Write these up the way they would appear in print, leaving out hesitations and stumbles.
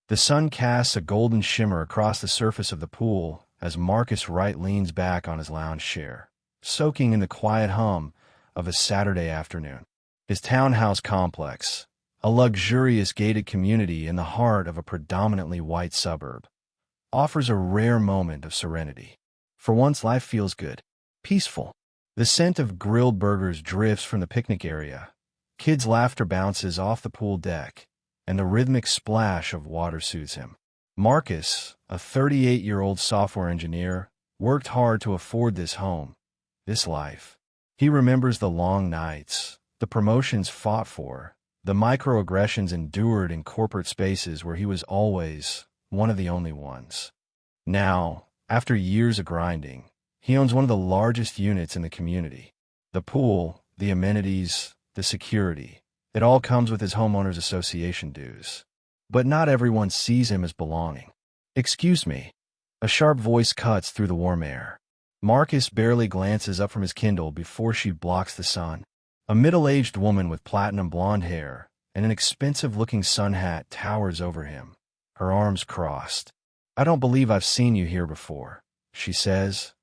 The sun casts a golden shimmer across the surface of the pool as Marcus Wright leans back on his lounge chair, soaking in the quiet hum of a Saturday afternoon. His townhouse complex, a luxurious gated community in the heart of a predominantly white suburb, offers a rare moment of serenity. For once, life feels good, peaceful. The scent of grilled burgers drifts from the picnic area. Kids' laughter bounces off the pool deck, and the rhythmic splash of water soothes him. Marcus, a 38-year-old software engineer, worked hard to afford this home, this life. He remembers the long nights, the promotions fought for, the microaggressions endured in corporate spaces where he was always one of the only ones. Now, after years of grinding, he owns one of the largest units in the community. The pool, the amenities, the security, it all comes with his homeowners association dues. But not everyone sees him as belonging. "Excuse me." A sharp voice cuts through the warm air. Marcus barely glances up from his Kindle before she blocks the sun. A middle-aged woman with platinum blonde hair and an expensive-looking sun hat towers over him, her arms crossed. "I don't believe I've seen you here before," she says,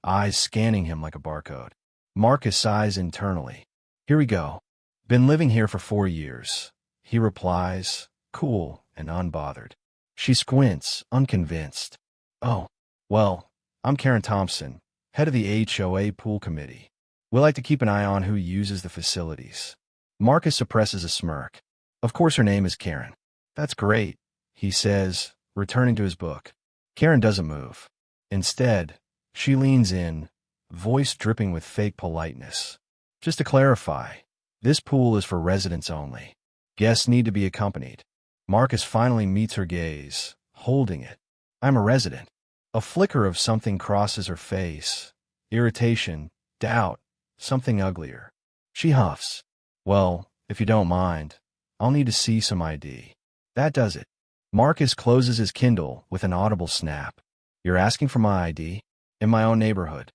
eyes scanning him like a barcode. Marcus sighs internally. "Here we go. Been living here for 4 years," he replies, cool and unbothered. She squints, unconvinced. "Oh, well, I'm Karen Thompson, head of the HOA pool committee. We like to keep an eye on who uses the facilities." Marcus suppresses a smirk. Of course her name is Karen. "That's great," he says, returning to his book. Karen doesn't move. Instead, she leans in, voice dripping with fake politeness. "Just to clarify, this pool is for residents only. Guests need to be accompanied." Marcus finally meets her gaze, holding it. "I'm a resident." A flicker of something crosses her face. Irritation, doubt, something uglier. She huffs. "Well, if you don't mind, I'll need to see some ID." That does it. Marcus closes his Kindle with an audible snap. "You're asking for my ID? In my own neighborhood?"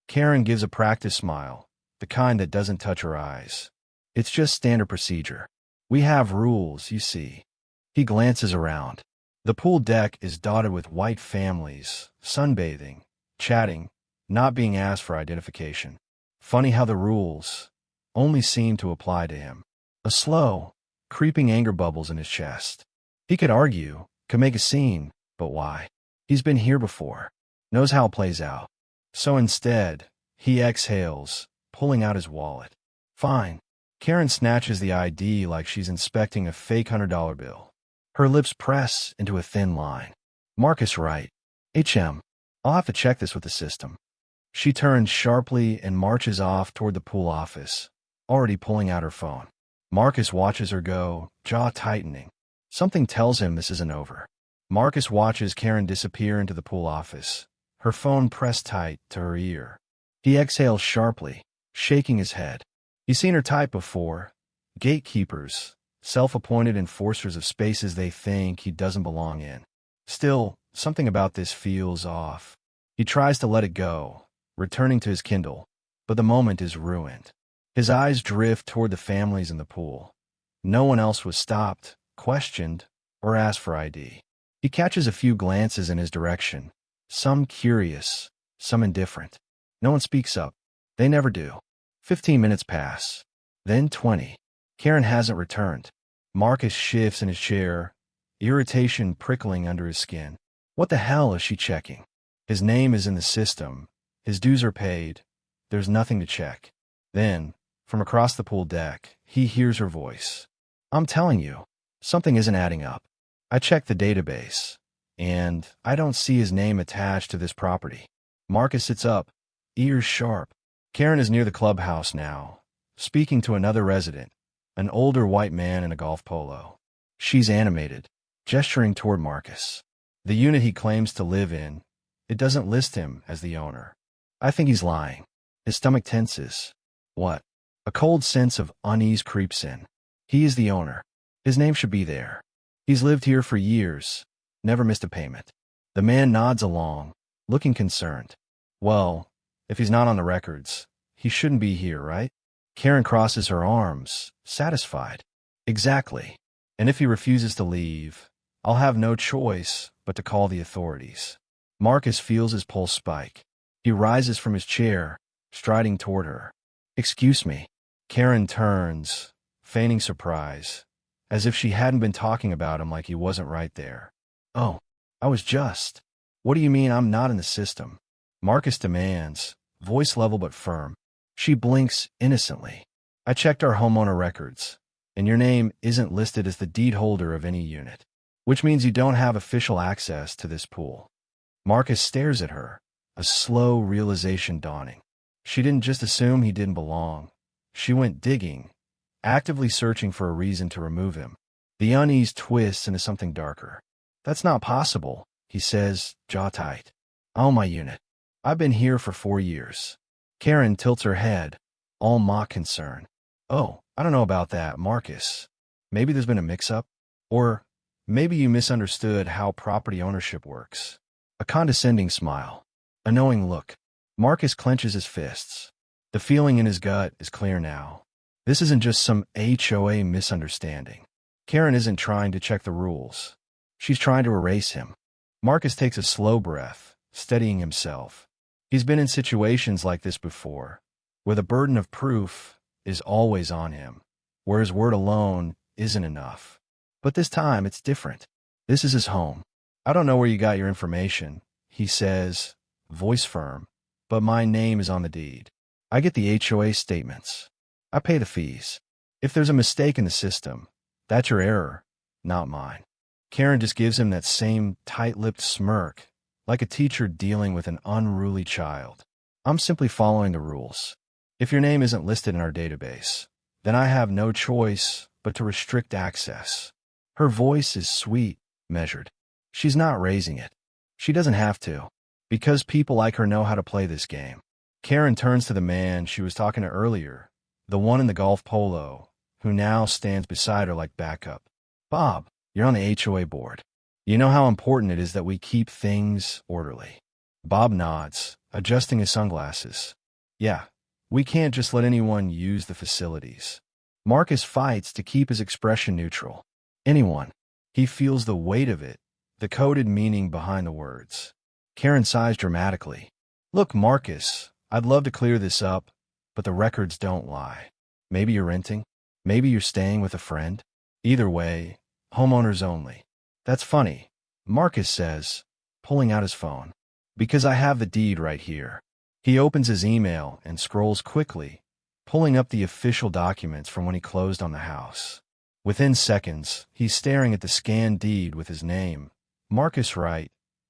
Karen gives a practice smile, the kind that doesn't touch her eyes. "It's just standard procedure. We have rules, you see." He glances around. The pool deck is dotted with white families, sunbathing, chatting, not being asked for identification. Funny how the rules only seem to apply to him. A slow, creeping anger bubbles in his chest. He could argue, could make a scene, but why? He's been here before, knows how it plays out. So instead, he exhales, pulling out his wallet. "Fine." Karen snatches the ID like she's inspecting a fake $100 bill. Her lips press into a thin line. "Marcus Wright. HM. I'll have to check this with the system." She turns sharply and marches off toward the pool office, already pulling out her phone. Marcus watches her go, jaw tightening. Something tells him this isn't over. Marcus watches Karen disappear into the pool office, her phone pressed tight to her ear. He exhales sharply, shaking his head. He's seen her type before. Gatekeepers, self-appointed enforcers of spaces they think he doesn't belong in. Still, something about this feels off. He tries to let it go, returning to his Kindle, but the moment is ruined. His eyes drift toward the families in the pool. No one else was stopped, questioned, or asked for ID. He catches a few glances in his direction, some curious, some indifferent. No one speaks up. They never do. 15 minutes pass. Then 20. Karen hasn't returned. Marcus shifts in his chair, irritation prickling under his skin. What the hell is she checking? His name is in the system. His dues are paid. There's nothing to check. Then, from across the pool deck, he hears her voice. "I'm telling you, something isn't adding up. I checked the database, and I don't see his name attached to this property." Marcus sits up, ears sharp. Karen is near the clubhouse now, speaking to another resident, an older white man in a golf polo. She's animated, gesturing toward Marcus. The unit he claims to live in, it doesn't list him as the owner. I think he's lying. His stomach tenses. What? A cold sense of unease creeps in. He is the owner. His name should be there. He's lived here for years, never missed a payment. The man nods along, looking concerned. Well, if he's not on the records, he shouldn't be here, right? Karen crosses her arms, satisfied. Exactly. And if he refuses to leave, I'll have no choice but to call the authorities. Marcus feels his pulse spike. He rises from his chair, striding toward her. Excuse me. Karen turns, feigning surprise, as if she hadn't been talking about him like he wasn't right there. Oh, I was just. What do you mean I'm not in the system? Marcus demands, voice level but firm. She blinks innocently. I checked our homeowner records, and your name isn't listed as the deed holder of any unit, which means you don't have official access to this pool. Marcus stares at her, a slow realization dawning. She didn't just assume he didn't belong. She went digging, actively searching for a reason to remove him. The unease twists into something darker. That's not possible, he says, jaw tight. Oh, my unit. I've been here for 4 years. Karen tilts her head, all mock concern. Oh, I don't know about that, Marcus. Maybe there's been a mix-up? Or maybe you misunderstood how property ownership works. A condescending smile. A knowing look. Marcus clenches his fists. The feeling in his gut is clear now. This isn't just some HOA misunderstanding. Karen isn't trying to check the rules. She's trying to erase him. Marcus takes a slow breath, steadying himself. He's been in situations like this before, where the burden of proof is always on him, where his word alone isn't enough. But this time, it's different. This is his home. I don't know where you got your information, he says, voice firm, but my name is on the deed. I get the HOA statements. I pay the fees. If there's a mistake in the system, that's your error, not mine. Karen just gives him that same tight-lipped smirk, like a teacher dealing with an unruly child. I'm simply following the rules. If your name isn't listed in our database, then I have no choice but to restrict access. Her voice is sweet, measured. She's not raising it. She doesn't have to, because people like her know how to play this game. Karen turns to the man she was talking to earlier, the one in the golf polo, who now stands beside her like backup. Bob, you're on the HOA board. You know how important it is that we keep things orderly. Bob nods, adjusting his sunglasses. Yeah, we can't just let anyone use the facilities. Marcus fights to keep his expression neutral. Anyone. He feels the weight of it, the coded meaning behind the words. Karen sighs dramatically. Look, Marcus, I'd love to clear this up, but the records don't lie. Maybe you're renting. Maybe you're staying with a friend. Either way, homeowners only. That's funny, Marcus says, pulling out his phone. Because I have the deed right here. He opens his email and scrolls quickly, pulling up the official documents from when he closed on the house. Within seconds, he's staring at the scanned deed with his name, Marcus Wright,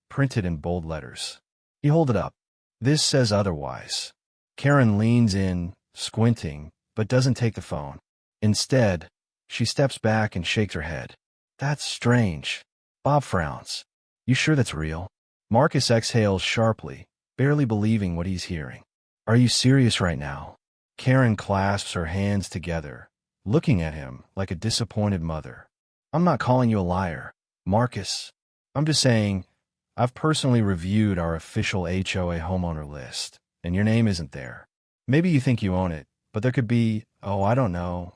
printed in bold letters. He holds it up. This says otherwise. Karen leans in, squinting, but doesn't take the phone. Instead, she steps back and shakes her head. That's strange. Bob frowns. You sure that's real? Marcus exhales sharply, barely believing what he's hearing. Are you serious right now? Karen clasps her hands together, looking at him like a disappointed mother. I'm not calling you a liar, Marcus. I'm just saying, I've personally reviewed our official HOA homeowner list, and your name isn't there. Maybe you think you own it, but there could be, oh, I don't know,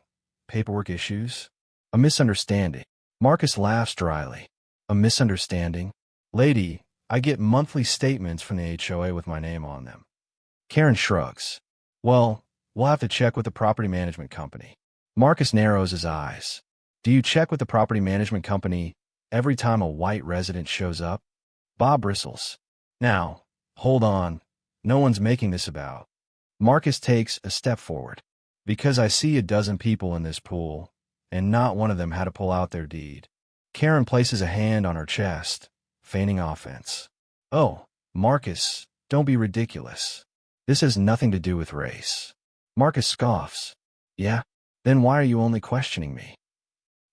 paperwork issues? A misunderstanding. Marcus laughs dryly. A misunderstanding? Lady, I get monthly statements from the HOA with my name on them. Karen shrugs. Well, we'll have to check with the property management company. Marcus narrows his eyes. Do you check with the property management company every time a white resident shows up? Bob bristles. Now, hold on. No one's making this about. Marcus takes a step forward. Because I see a dozen people in this pool, and not one of them had to pull out their deed. Karen places a hand on her chest, feigning offense. Oh, Marcus, don't be ridiculous. This has nothing to do with race. Marcus scoffs. Yeah? Then why are you only questioning me?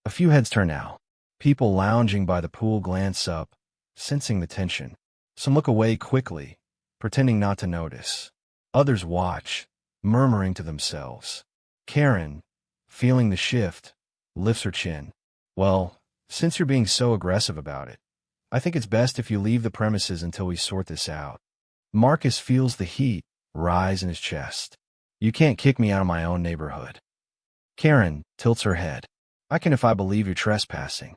A few heads turn now. People lounging by the pool glance up, sensing the tension. Some look away quickly, pretending not to notice. Others watch, murmuring to themselves. Karen, feeling the shift, lifts her chin. Well, since you're being so aggressive about it, I think it's best if you leave the premises until we sort this out. Marcus feels the heat rise in his chest. You can't kick me out of my own neighborhood. Karen tilts her head. I can if I believe you're trespassing.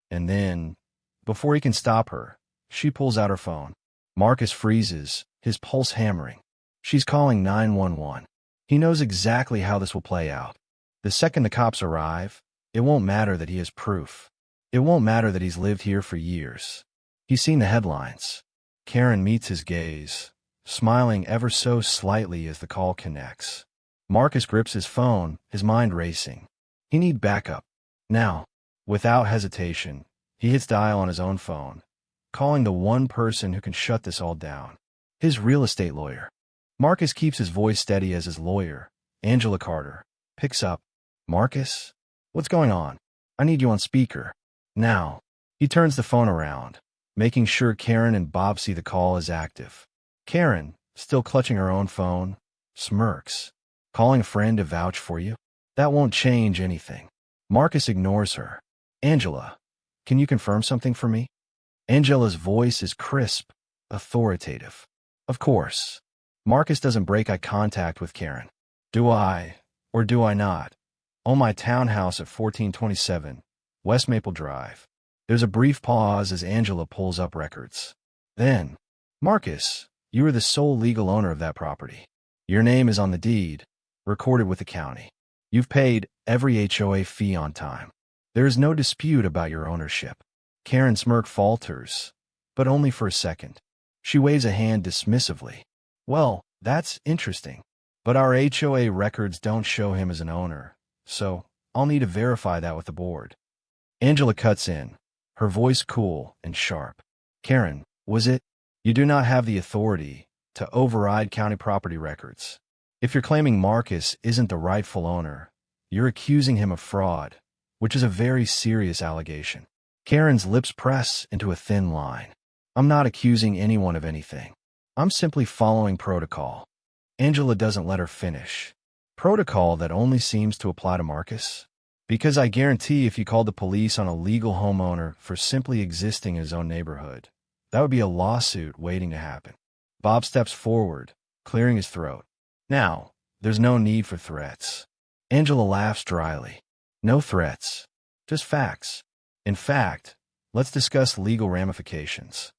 And then, Before he can stop her, she pulls out her phone. Marcus freezes, his pulse hammering. She's calling 911. He knows exactly how this will play out. The second the cops arrive, it won't matter that he has proof. It won't matter that he's lived here for years. He's seen the headlines. Karen meets his gaze, smiling ever so slightly as the call connects. Marcus grips his phone, his mind racing. He needs backup. Now, without hesitation, he hits dial on his own phone, calling the one person who can shut this all down. His real estate lawyer. Marcus keeps his voice steady as his lawyer, Angela Carter, picks up. Marcus? What's going on? I need you on speaker. Now. He turns the phone around, making sure Karen and Bob see the call is active. Karen, still clutching her own phone, smirks. Calling a friend to vouch for you? That won't change anything. Marcus ignores her. Angela, can you confirm something for me? Angela's voice is crisp, authoritative. Of course. Marcus doesn't break eye contact with Karen. Do I, or do I not, own my townhouse at 1427, West Maple Drive? There's a brief pause as Angela pulls up records. Then, Marcus, you are the sole legal owner of that property. Your name is on the deed, recorded with the county. You've paid every HOA fee on time. There is no dispute about your ownership. Karen's smirk falters, but only for a second. She waves a hand dismissively. Well, that's interesting. But our HOA records don't show him as an owner, so I'll need to verify that with the board. Angela cuts in, her voice cool and sharp. Karen, was it? You do not have the authority to override county property records. If you're claiming Marcus isn't the rightful owner, you're accusing him of fraud, which is a very serious allegation. Karen's lips press into a thin line. I'm not accusing anyone of anything. I'm simply following protocol. Angela doesn't let her finish. Protocol that only seems to apply to Marcus? Because I guarantee if you called the police on a legal homeowner for simply existing in his own neighborhood, that would be a lawsuit waiting to happen. Bob steps forward, clearing his throat. Now, there's no need for threats. Angela laughs dryly. No threats. Just facts. In fact, let's discuss legal ramifications.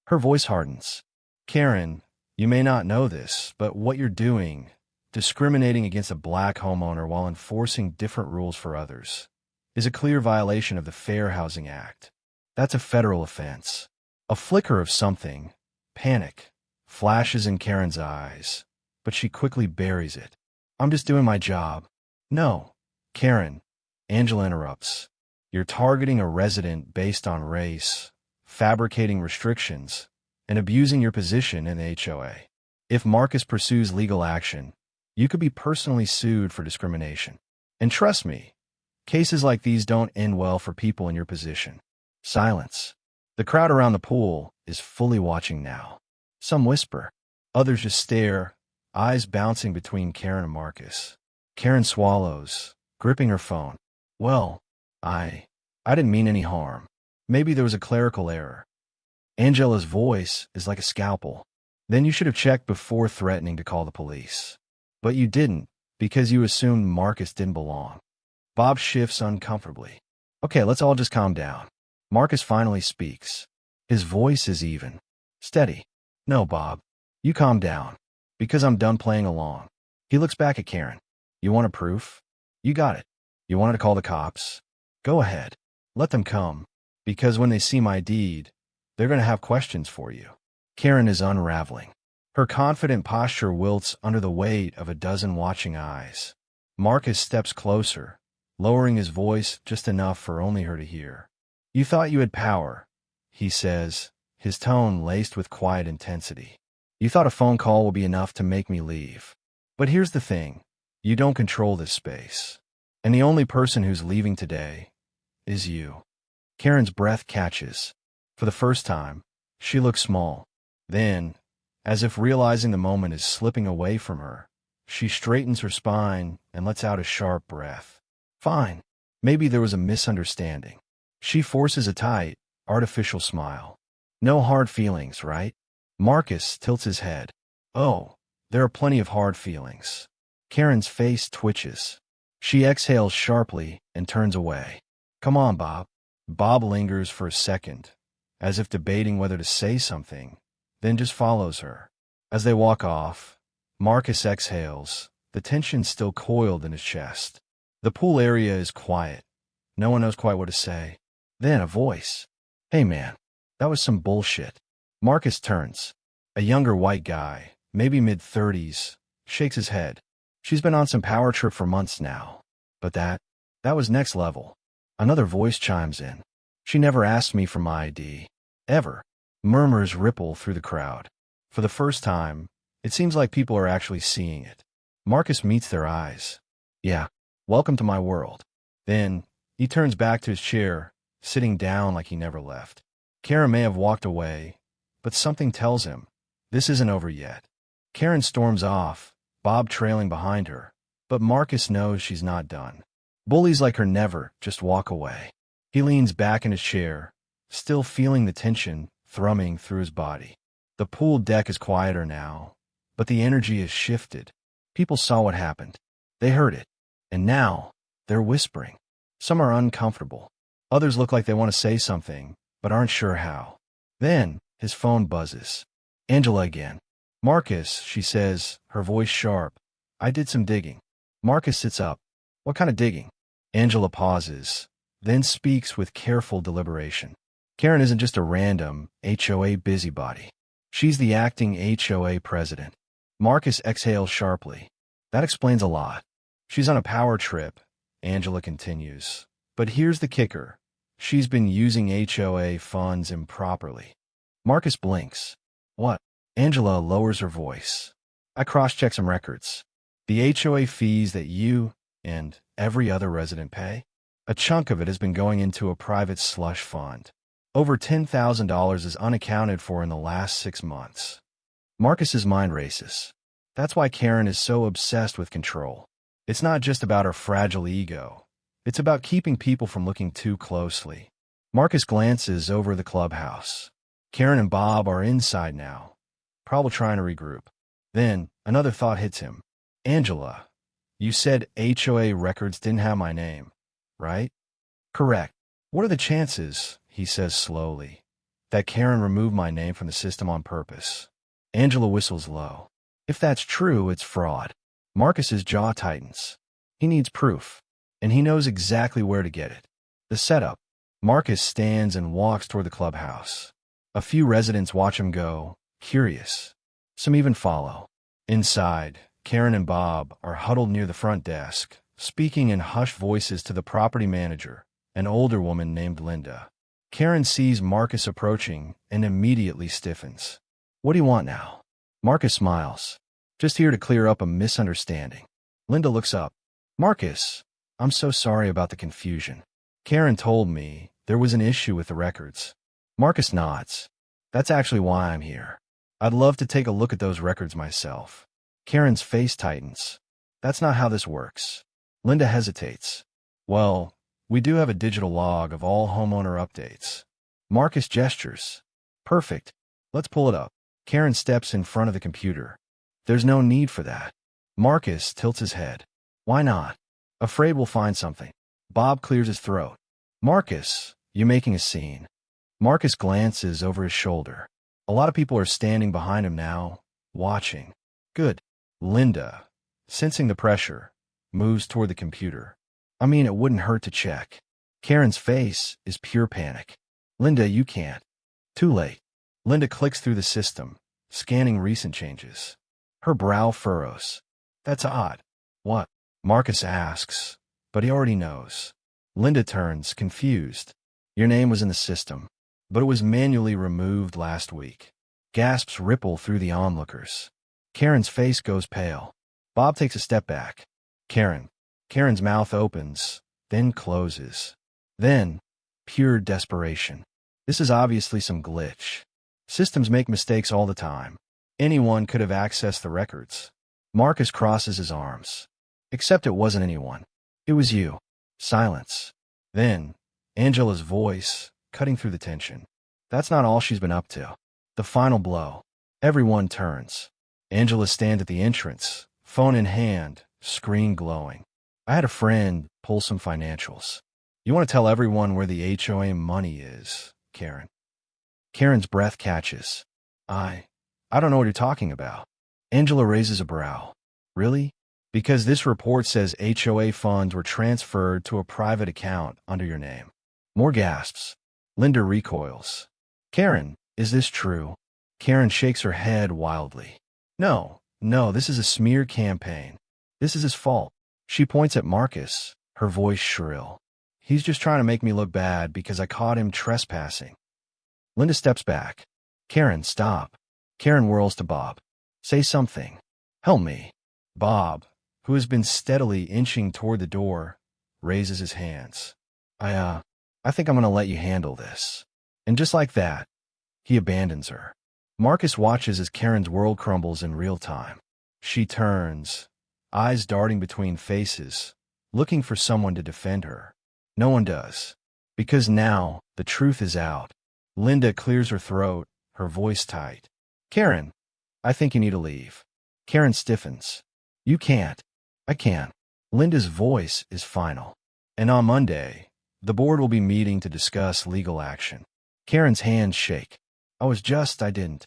Her voice hardens. Karen, you may not know this, but what you're doing, discriminating against a black homeowner while enforcing different rules for others, is a clear violation of the Fair Housing Act. That's a federal offense. A flicker of something, panic, flashes in Karen's eyes, but she quickly buries it. I'm just doing my job. No, Karen, Angela interrupts. You're targeting a resident based on race, fabricating restrictions, and abusing your position in the HOA. If Marcus pursues legal action, you could be personally sued for discrimination. And trust me, cases like these don't end well for people in your position. Silence. The crowd around the pool is fully watching now. Some whisper. Others just stare, eyes bouncing between Karen and Marcus. Karen swallows, gripping her phone. Well, I didn't mean any harm. Maybe there was a clerical error. Angela's voice is like a scalpel. Then you should have checked before threatening to call the police. But you didn't, because you assumed Marcus didn't belong. Bob shifts uncomfortably. Okay, let's all just calm down. Marcus finally speaks. His voice is even. Steady. No, Bob. You calm down. Because I'm done playing along. He looks back at Karen. You want a proof? You got it. You wanted to call the cops? Go ahead. Let them come. Because when they see my deed, they're going to have questions for you. Karen is unraveling. Her confident posture wilts under the weight of a dozen watching eyes. Marcus steps closer, lowering his voice just enough for only her to hear. You thought you had power, he says, his tone laced with quiet intensity. You thought a phone call will be enough to make me leave. But here's the thing. You don't control this space. And the only person who's leaving today is you. Karen's breath catches. For the first time, she looks small. Then, as if realizing the moment is slipping away from her, she straightens her spine and lets out a sharp breath. Fine. Maybe there was a misunderstanding. She forces a tight, artificial smile. No hard feelings, right? Marcus tilts his head. Oh, there are plenty of hard feelings. Karen's face twitches. She exhales sharply and turns away. Come on, Bob. Bob lingers for a second, as if debating whether to say something, then just follows her. As they walk off, Marcus exhales, the tension still coiled in his chest. The pool area is quiet. No one knows quite what to say. Then a voice. "Hey man, that was some bullshit." Marcus turns. A younger white guy, maybe mid-30s, shakes his head. "She's been on some power trip for months now. But that was next level." Another voice chimes in. "She never asked me for my ID. Ever." Murmurs ripple through the crowd. For the first time, it seems like people are actually seeing it. Marcus meets their eyes. "Yeah, welcome to my world." Then, he turns back to his chair, sitting down like he never left. Karen may have walked away, but something tells him, this isn't over yet. Karen storms off, Bob trailing behind her, but Marcus knows she's not done. Bullies like her never just walk away. He leans back in his chair, still feeling the tension thrumming through his body. The pool deck is quieter now, but the energy has shifted. People saw what happened. They heard it. And now, they're whispering. Some are uncomfortable. Others look like they want to say something, but aren't sure how. Then, his phone buzzes. Angela again. "Marcus," she says, her voice sharp. "I did some digging." Marcus sits up. "What kind of digging?" Angela pauses, then speaks with careful deliberation. "Karen isn't just a random HOA busybody. She's the acting HOA president." Marcus exhales sharply. "That explains a lot." "She's on a power trip," Angela continues. "But here's the kicker. She's been using HOA funds improperly." Marcus blinks. "What?" Angela lowers her voice. "I cross-checked some records. The HOA fees that you and every other resident pay, a chunk of it has been going into a private slush fund. Over $10,000 is unaccounted for in the last 6 months." Marcus's mind races. That's why Karen is so obsessed with control. It's not just about her fragile ego. It's about keeping people from looking too closely. Marcus glances over the clubhouse. Karen and Bob are inside now, probably trying to regroup. Then, another thought hits him. "Angela, you said HOA records didn't have my name, right?" "Correct." "What are the chances," he says slowly, "that Karen removed my name from the system on purpose?" Angela whistles low. "If that's true, it's fraud." Marcus's jaw tightens. He needs proof, and he knows exactly where to get it. The setup. Marcus stands and walks toward the clubhouse. A few residents watch him go, curious. Some even follow. Inside, Karen and Bob are huddled near the front desk, speaking in hushed voices to the property manager, an older woman named Linda. Karen sees Marcus approaching and immediately stiffens. "What do you want now?" Marcus smiles. "Just here to clear up a misunderstanding." Linda looks up. "Marcus, I'm so sorry about the confusion. Karen told me there was an issue with the records." Marcus nods. "That's actually why I'm here. I'd love to take a look at those records myself." Karen's face tightens. "That's not how this works." Linda hesitates. "Well, we do have a digital log of all homeowner updates." Marcus gestures. "Perfect. Let's pull it up." Karen steps in front of the computer. "There's no need for that." Marcus tilts his head. "Why not?" "Afraid we'll find something." Bob clears his throat. "Marcus, you're making a scene." Marcus glances over his shoulder. A lot of people are standing behind him now, watching. "Good." Linda, sensing the pressure, moves toward the computer. "I mean, it wouldn't hurt to check." Karen's face is pure panic. "Linda, you can't." Too late. Linda clicks through the system, scanning recent changes. Her brow furrows. "That's odd." "What?" Marcus asks, but he already knows. Linda turns, confused. "Your name was in the system, but it was manually removed last week." Gasps ripple through the onlookers. Karen's face goes pale. Bob takes a step back. Karen's mouth opens, then closes. Then, pure desperation. This is obviously some glitch. Systems make mistakes all the time. Anyone could have accessed the records. Marcus crosses his arms. "Except it wasn't anyone. It was you." Silence. Then, Angela's voice, cutting through the tension. "That's not all she's been up to." The final blow. Everyone turns. Angela stands at the entrance, phone in hand, screen glowing. "I had a friend pull some financials." "You want to tell everyone where the HOA money is, Karen?" Karen's breath catches. I don't know what you're talking about. Angela raises a brow. Really? Because this report says HOA funds were transferred to a private account under your name. More gasps. Linda recoils. Karen, is this true? Karen shakes her head wildly. No, this is a smear campaign. This is his fault. She points at Marcus, her voice shrill. He's just trying to make me look bad because I caught him trespassing. Linda steps back. Karen, stop. Karen whirls to Bob. Say something. Help me. Bob, who has been steadily inching toward the door, raises his hands. I think I'm going to let you handle this. And just like that, he abandons her. Marcus watches as Karen's world crumbles in real time. She turns, eyes darting between faces, looking for someone to defend her. No one does. Because now, the truth is out. Linda clears her throat, her voice tight. Karen, I think you need to leave. Karen stiffens. You can't. I can. Linda's voice is final. And on Monday, the board will be meeting to discuss legal action. Karen's hands shake. I didn't.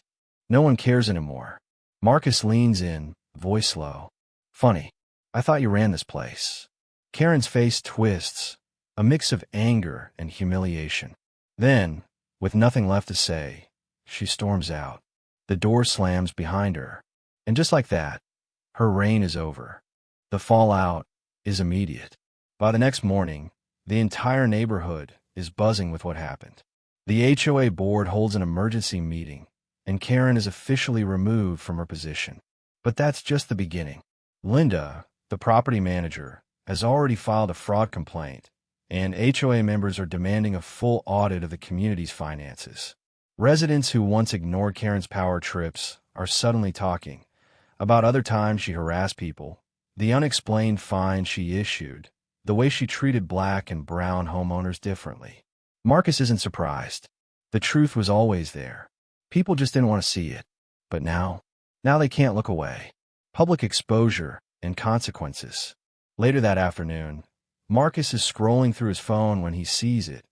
No one cares anymore. Marcus leans in, voice low. Funny. I thought you ran this place. Karen's face twists, a mix of anger and humiliation. Then, with nothing left to say, she storms out. The door slams behind her. And just like that, her reign is over. The fallout is immediate. By the next morning, the entire neighborhood is buzzing with what happened. The HOA board holds an emergency meeting, and Karen is officially removed from her position. But that's just the beginning. Linda, the property manager, has already filed a fraud complaint, and HOA members are demanding a full audit of the community's finances. Residents who once ignored Karen's power trips are suddenly talking about other times she harassed people, the unexplained fines she issued, the way she treated black and brown homeowners differently. Marcus isn't surprised. The truth was always there. People just didn't want to see it. But now they can't look away. Public exposure and consequences. Later that afternoon, Marcus is scrolling through his phone when he sees it.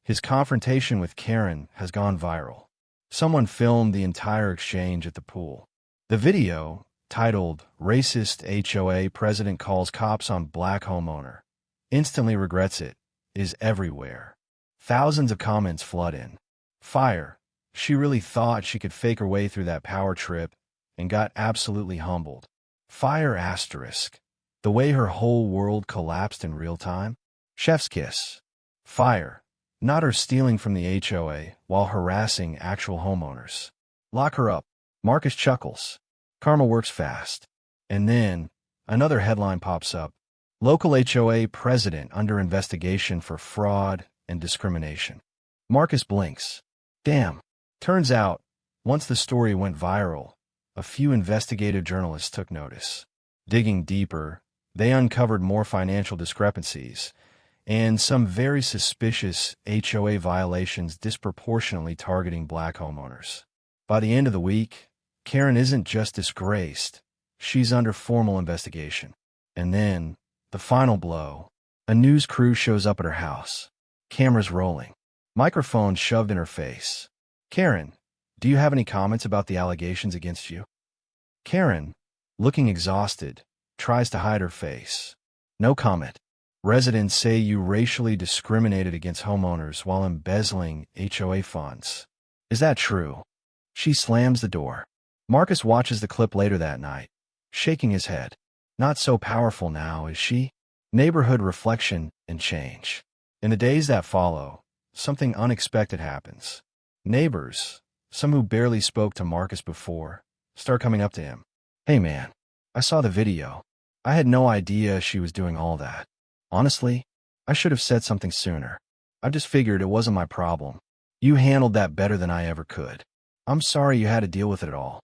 His confrontation with Karen has gone viral. Someone filmed the entire exchange at the pool. The video, titled "Racist HOA President Calls Cops on Black Homeowner, Instantly Regrets It," is everywhere. Thousands of comments flood in. Fire. She really thought she could fake her way through that power trip and got absolutely humbled. Fire asterisk. The way her whole world collapsed in real time. Chef's kiss. Fire. Not her stealing from the HOA while harassing actual homeowners. Lock her up. Marcus chuckles. Karma works fast. And then, another headline pops up. Local HOA president under investigation for fraud and discrimination. Marcus blinks. Damn. Turns out, once the story went viral, a few investigative journalists took notice. Digging deeper, they uncovered more financial discrepancies and some very suspicious HOA violations disproportionately targeting black homeowners. By the end of the week, Karen isn't just disgraced, she's under formal investigation. And then, the final blow. A news crew shows up at her house. Cameras rolling. Microphone shoved in her face. Karen, do you have any comments about the allegations against you? Karen, looking exhausted, tries to hide her face. No comment. Residents say you racially discriminated against homeowners while embezzling HOA funds. Is that true? She slams the door. Marcus watches the clip later that night, shaking his head. Not so powerful now, is she? Neighborhood reflection and change. In the days that follow, something unexpected happens. Neighbors, some who barely spoke to Marcus before, start coming up to him. Hey man, I saw the video. I had no idea she was doing all that. Honestly, I should have said something sooner. I just figured it wasn't my problem. You handled that better than I ever could. I'm sorry you had to deal with it all.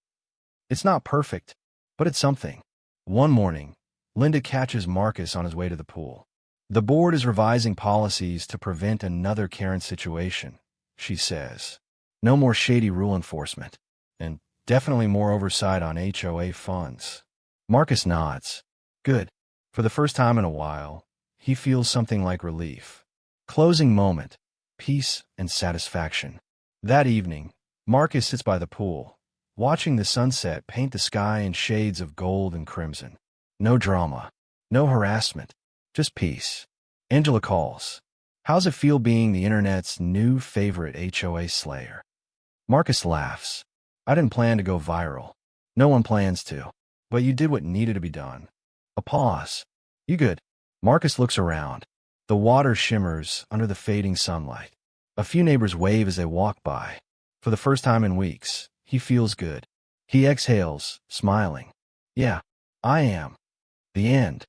It's not perfect, but it's something. One morning, Linda catches Marcus on his way to the pool. The board is revising policies to prevent another Karen situation, she says. No more shady rule enforcement, and definitely more oversight on HOA funds. Marcus nods. Good. For the first time in a while, he feels something like relief. Closing moment. Peace and satisfaction. That evening, Marcus sits by the pool, watching the sunset paint the sky in shades of gold and crimson. No drama. No harassment. Just peace. Angela calls. How's it feel being the internet's new favorite HOA slayer? Marcus laughs. I didn't plan to go viral. No one plans to. But you did what needed to be done. A pause. You good? Marcus looks around. The water shimmers under the fading sunlight. A few neighbors wave as they walk by. For the first time in weeks, he feels good. He exhales, smiling. Yeah, I am. The end.